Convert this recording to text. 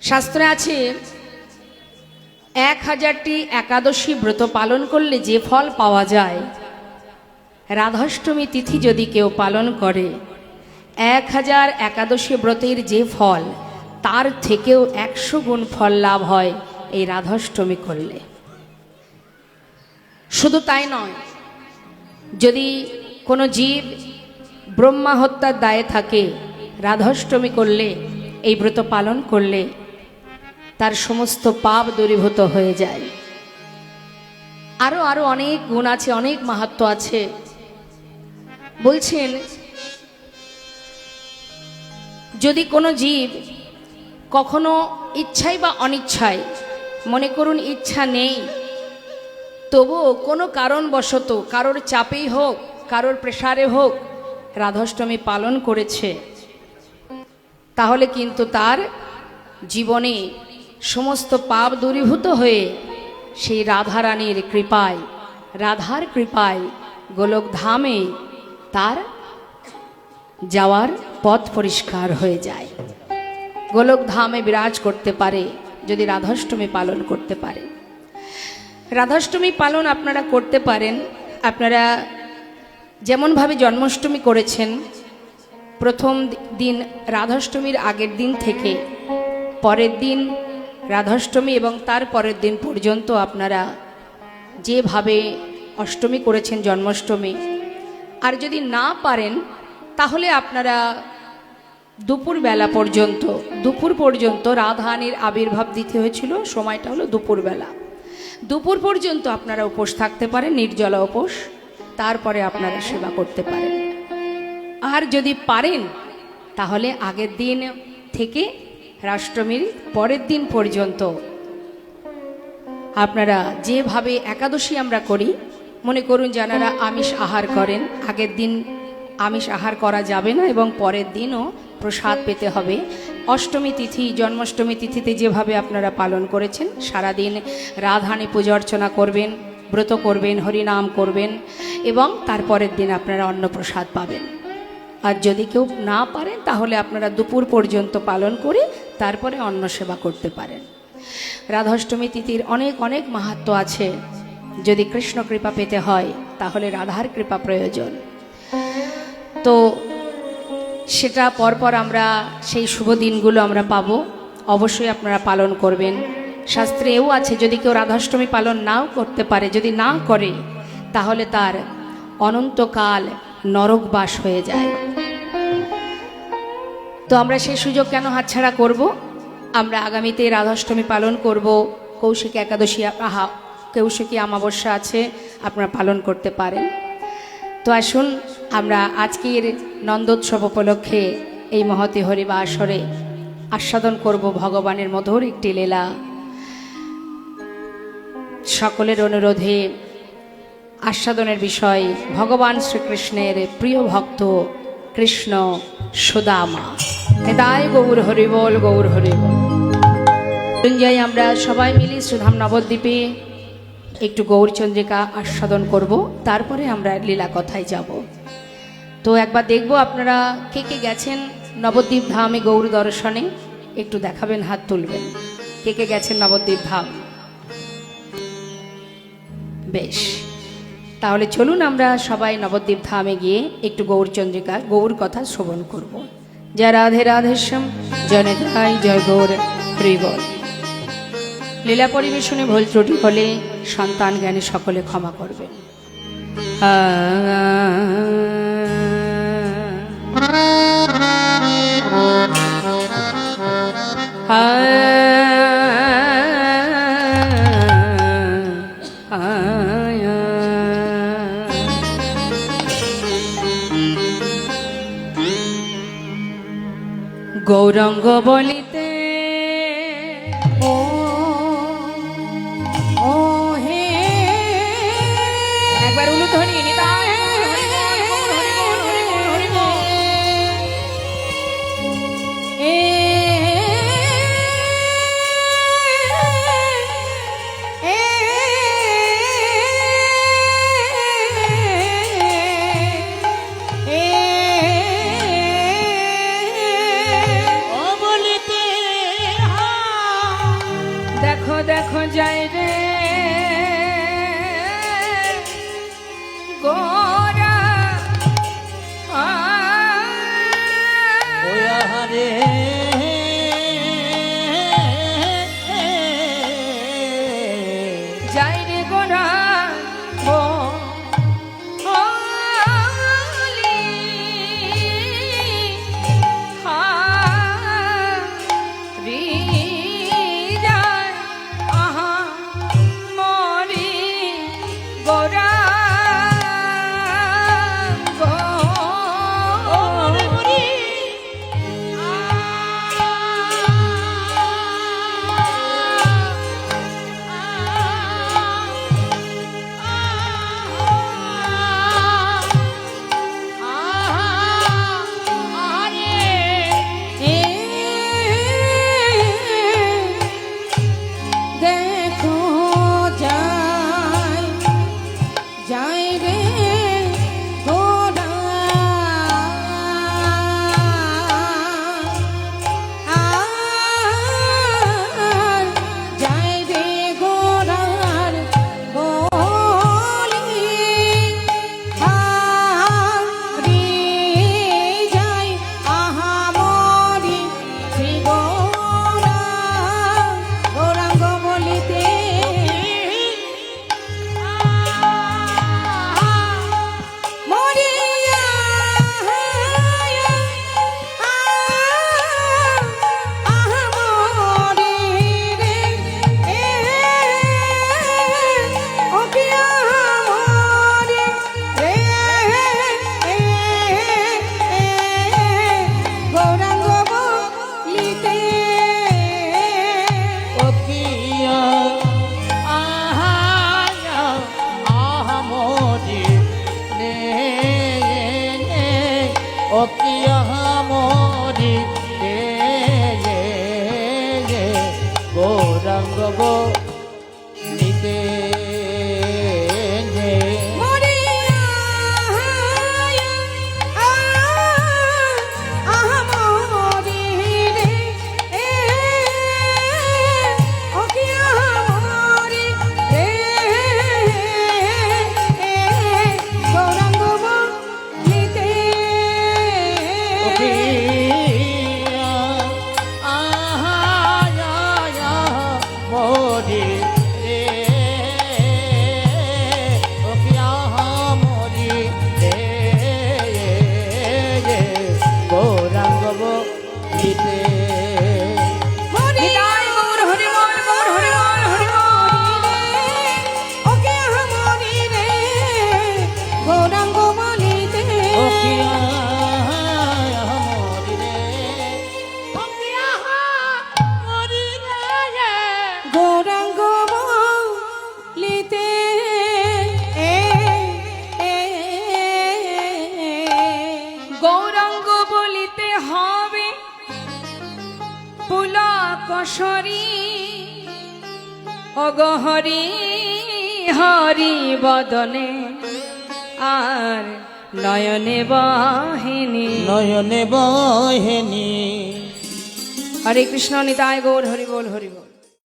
শাস্ত্রে আছে 1000টি একাদশী ব্রত পালন করলে যে ফল পাওয়া যায়, রাধাষ্টমী তিথি যদি কেউ পালন করে 1000 একাদশী ব্রতের যে ফল, তার থেকেও 100 গুণ ফল লাভ হয় এই রাধাষ্টমী করলে। শুধু তাই নয়, যদি কোনো জীব ব্রহ্মা হত্যার দায়ে থাকে, রাধাষ্টমী করলে, এই ব্রত পালন করলে তার সমস্ত পাপ দূরীভূত হয়ে যায়। আরো আরো অনেক গুণ আছে, অনেক মাহাত্ম্য আছে। বলছেন, যদি কোনো জীব কখনো ইচ্ছায় বা অনিচ্ছায়, মনে করুন ইচ্ছা নেই, তবুও কোনো কারণবশত, কারোর চাপেই হোক, কারোর প্রেসারে হোক, রাধাষ্টমী পালন করেছে, তাহলে কিন্তু তার জীবনে সমস্ত পাপ দূরীভূত হয়ে সেই রাধারানীর কৃপায়, রাধার কৃপায় গোলকধামে তার যাওয়ার পথ পরিষ্কার হয়ে যায়। গোলকধামে বিরাজ করতে পারে যদি রাধাষ্টমী পালন করতে পারে। রাধাষ্টমী পালন আপনারা করতে পারেন। আপনারা যেমনভাবে জন্মাষ্টমী করেছেন, প্রথম দিন রাধাষ্টমীর আগের দিন থেকে পরের দিন রাধাষ্টমী এবং তার পরের দিন পর্যন্ত আপনারা যেভাবে অষ্টমী করেছেন জন্মাষ্টমী, আর যদি না পারেন তাহলে আপনারা দুপুরবেলা পর্যন্ত, দুপুর পর্যন্ত রাধারানীর আবির্ভাব দিতে হয়েছিল, সময়টা হলো দুপুরবেলা, দুপুর পর্যন্ত আপনারা উপোস থাকতে পারেন, নির্জলা উপোস, তারপরে আপনারা সেবা করতে পারেন। আর যদি পারেন তাহলে আগের দিন থেকে রাষ্ট্রমীর পরের দিন পর্যন্ত আপনারা যেভাবে একাদশী আমরা করি, মনে করুন যারা আমিষ আহার করেন, আগের দিন আমিষ আহার করা যাবে না এবং পরের দিনও প্রসাদ পেতে হবে। অষ্টমী তিথি, জন্মাষ্টমী তিথিতে যেভাবে আপনারা পালন করেছেন, সারাদিন রাধারানী পূজা অর্চনা করবেন, ব্রত করবেন, হরিনাম করবেন এবং তারপরের দিন আপনারা অন্নপ্রসাদ পাবেন। আর যদি কেউ না পারেন তাহলে আপনারা দুপুর পর্যন্ত পালন করে তারপরে অন্ন সেবা করতে পারেন। রাধাষ্টমী তিথির অনেক অনেক মাহাত্ম্য আছে। যদি কৃষ্ণ কৃপা পেতে হয় তাহলে রাধার কৃপা প্রয়োজন। তো সেটা পরপর আমরা সেই শুভ দিনগুলো আমরা পাবো, অবশ্যই আপনারা পালন করবেন। শাস্ত্রে এও আছে, যদি কেউ রাধাষ্টমী পালন নাও করতে পারে, যদি না করে, তাহলে তার অনন্তকাল নরকবাস হয়ে যায়। তো আমরা সেই সুযোগ কেন হাতছাড়া করব? আমরা আগামীতে রাধাষ্টমী পালন করব। কৌশিকী একাদশী, কৌশিকী অমাবস্যা আছে, আপনারা পালন করতে পারেন। তো আসুন আমরা আজকের নন্দোৎসব উপলক্ষে এই মহতী হরিবা আসরে আস্বাদন করব ভগবানের মধুর একটি লীলা। সকলের অনুরোধে আস্বাদনের বিষয় ভগবান শ্রীকৃষ্ণের প্রিয় ভক্ত কৃষ্ণ সুদামা। নিতাই গৌর হরিবল, গৌর হরিবল। যাই আমরা সবাই মিলে সুধাম নবদ্বীপে একটু গৌরচন্দ্রিকা আস্বাদন করব, তারপরে আমরা লীলা কথায় যাব। তো একবার দেখব আপনারা কে কে গেছেন নবদ্বীপ ধামে গৌর দর্শনে, একটু দেখাবেন, হাত তুলবেন, কে কে গেছেন নবদ্বীপ ধাম। বেশ, তাহলে চলুন আমরা সবাই নবদ্বীপ ধামে গিয়ে একটু গৌরচন্দ্রিকা, গৌর কথা শ্রবণ করব। জয় রাধে রাধেশ্যাম, জয় নিতাই, জয় গৌর হরিবল। লীলা পরিবেশনে ভুল ত্রুটি হলে সন্তান জ্ঞানে সকলে ক্ষমা করবেন। গৌরঙ্গ বলিতে একবার উলুধ্বনি নিতাই দেখো যাই রে গোরা রে যাই রে গোরা গৌরাঙ্গ নিতে গৌরাঙ্গ বলিতে হবে পুলকশরী অগহরি হরি বদনে আর নয়নে বাহিনী নয়নে বাহিনী। হরে কৃষ্ণ নিতাই গৌর হরি বল হরি বল।